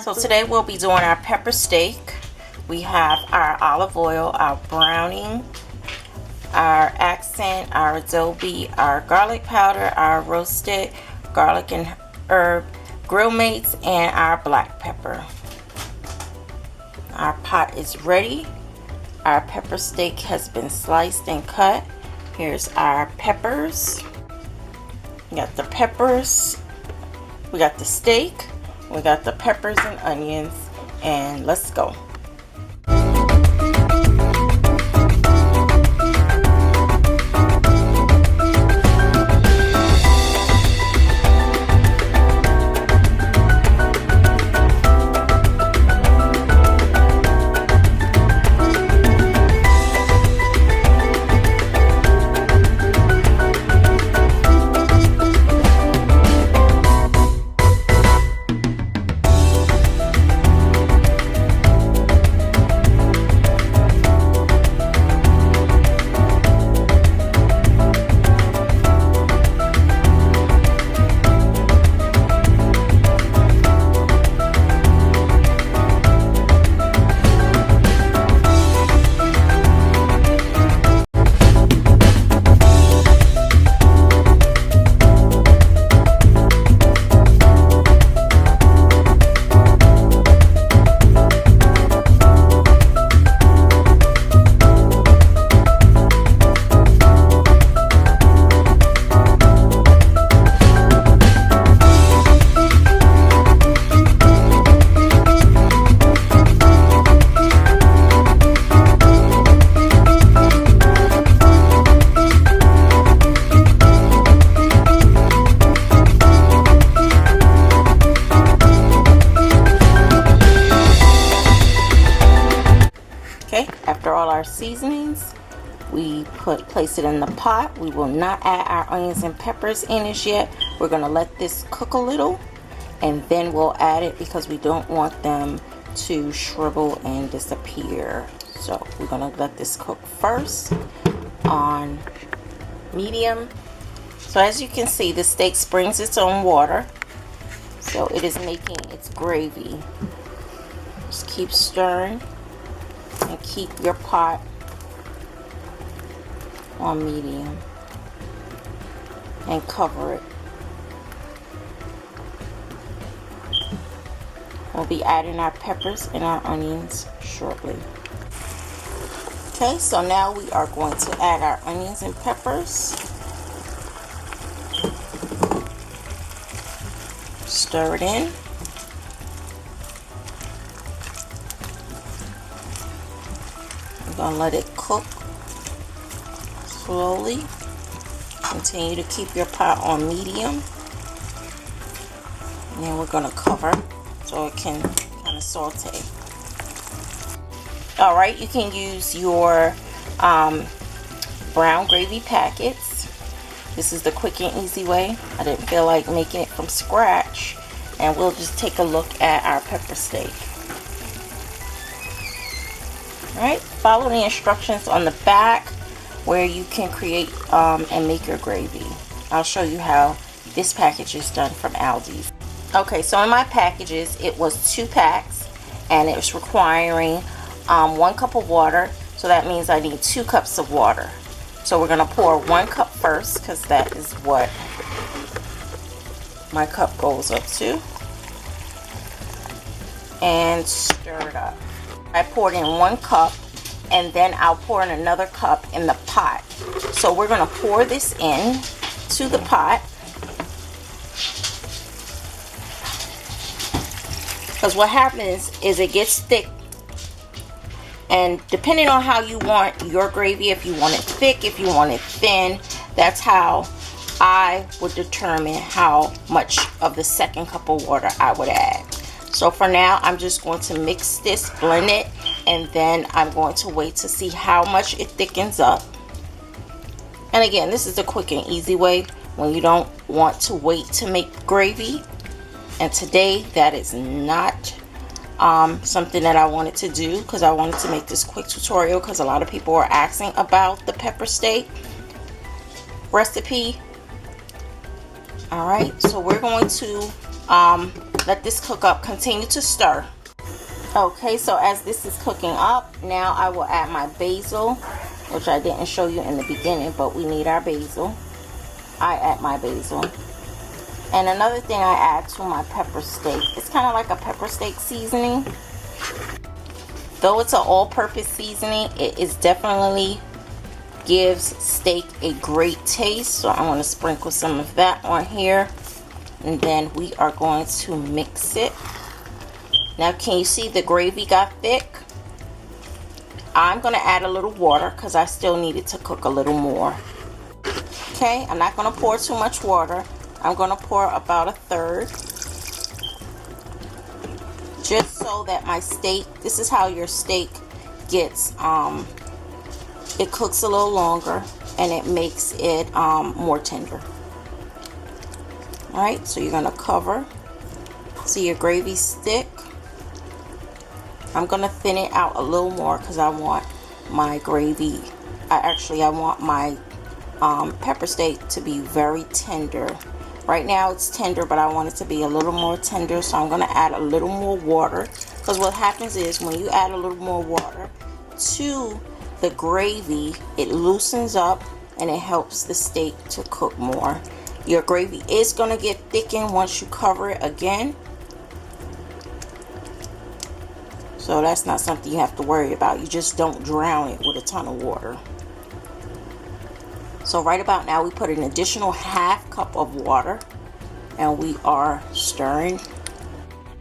So today we'll be doing our pepper steak. We have our olive oil, our browning, our accent, our adobe, our garlic powder, our roasted garlic and herb grill mates, and our black pepper. Our pot is ready. Our pepper steak has been sliced and cut. Here's our peppers. We got the peppers, we got the steak, we got the peppers and onions, and let's go. After all our seasonings, we place it in the pot. We will not add our onions and peppers in as yet. We're going to let this cook a little and then we'll add it because we don't want them to shrivel and disappear. So we're going to let this cook first on medium. So as you can see, the steak springs its own water, so it is making its gravy. Just keep stirring and keep your pot on medium and cover it. We'll be adding our peppers and our onions shortly. Okay, so now we are going to add our onions and peppers. Stir it in. We're going to let it cook slowly. Continue to keep your pot on medium. And then we're going to cover so it can kind of saute. Alright, you can use your brown gravy packets. This is the quick and easy way. I didn't feel like making it from scratch. And we'll just take a look at our pepper steak. Alright, follow the instructions on the back where you can create and make your gravy. I'll show you how this package is done from Aldi's. Okay, so in my packages it was 2 packs and it was requiring 1 cup of water, so that means I need 2 cups of water. So we're going to pour 1 cup first because that is what my cup goes up to, and stir it up. I poured in 1 cup and then I'll pour in another cup in the pot. So we're going to pour this in to the pot because what happens is it gets thick, and depending on how you want your gravy, if you want it thick, if you want it thin, that's how I would determine how much of the second cup of water I would add. So for now, I'm just going to mix this, blend it, and then I'm going to wait to see how much it thickens up. And again, this is the quick and easy way when you don't want to wait to make gravy. And today, that is not something that I wanted to do because I wanted to make this quick tutorial because a lot of people are asking about the pepper steak recipe. Alright, so we're going to let this cook up. Continue to stir. Okay, so as this is cooking up, now I will add my basil, which I didn't show you in the beginning, but we need our basil. I add my basil. And another thing I add to my pepper steak, it's kind of like a pepper steak seasoning. Though it's an all-purpose seasoning, it is definitely gives steak a great taste. So I'm going to sprinkle some of that on here. And then we are going to mix it. Now, can you see the gravy got thick? I'm going to add a little water because I still need it to cook a little more. Okay, I'm not going to pour too much water. I'm going to pour about 1/3. Just so that my steak, this is how your steak gets, it cooks a little longer and it makes it more tender. Alright, so you're going to cover. See your gravy's thick. I'm going to thin it out a little more because I want my gravy, I want my pepper steak to be very tender. Right now it's tender, but I want it to be a little more tender, so I'm going to add a little more water. Because what happens is when you add a little more water to the gravy, it loosens up and it helps the steak to cook more. Your gravy is going to get thickened once you cover it again. So that's not something you have to worry about. You just don't drown it with a ton of water. So right about now we put an additional 1/2 cup of water and we are stirring.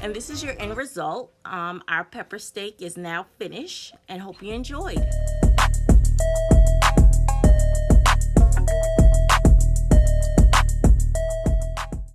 And this is your end result. Our pepper steak is now finished and hope you enjoyed.